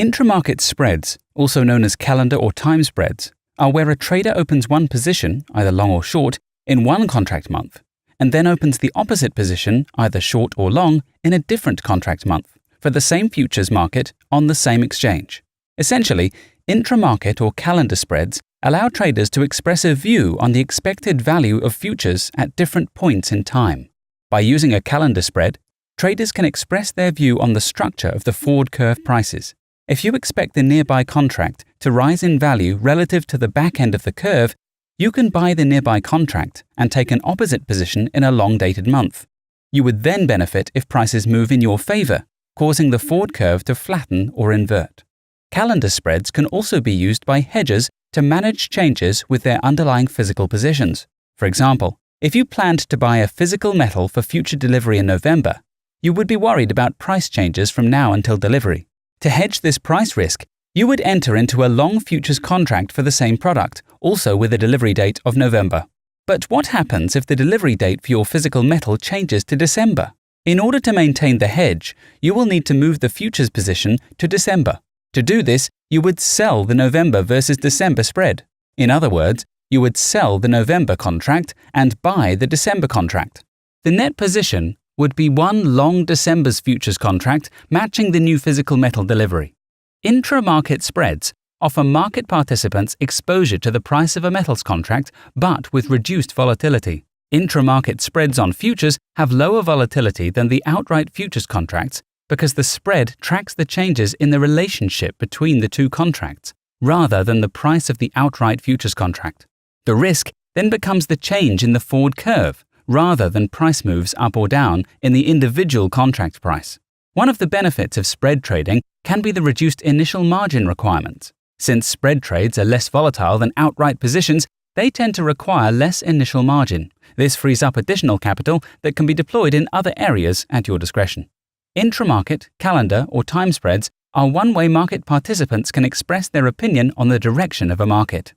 Intramarket spreads, also known as calendar or time spreads, are where a trader opens one position, either long or short, in one contract month, and then opens the opposite position, either short or long, in a different contract month, for the same futures market on the same exchange. Essentially, intramarket or calendar spreads allow traders to express a view on the expected value of futures at different points in time. By using a calendar spread, traders can express their view on the structure of the forward curve prices. If you expect the nearby contract to rise in value relative to the back end of the curve, you can buy the nearby contract and take an opposite position in a long-dated month. You would then benefit if prices move in your favor, causing the forward curve to flatten or invert. Calendar spreads can also be used by hedgers to manage changes with their underlying physical positions. For example, if you planned to buy a physical metal for future delivery in November, you would be worried about price changes from now until delivery. To hedge this price risk, you would enter into a long futures contract for the same product, also with a delivery date of November. But what happens if the delivery date for your physical metal changes to December? In order to maintain the hedge, you will need to move the futures position to December. To do this, you would sell the November versus December spread. In other words, you would sell the November contract and buy the December contract. The net position would be one long December's futures contract matching the new physical metal delivery. Intra-market spreads offer market participants exposure to the price of a metals contract, but with reduced volatility. Intra-market spreads on futures have lower volatility than the outright futures contracts because the spread tracks the changes in the relationship between the two contracts, rather than the price of the outright futures contract. The risk then becomes the change in the forward curve, rather than price moves up or down in the individual contract price. One of the benefits of spread trading can be the reduced initial margin requirements. Since spread trades are less volatile than outright positions, they tend to require less initial margin. This frees up additional capital that can be deployed in other areas at your discretion. Intramarket, calendar, or time spreads are one way market participants can express their opinion on the direction of a market.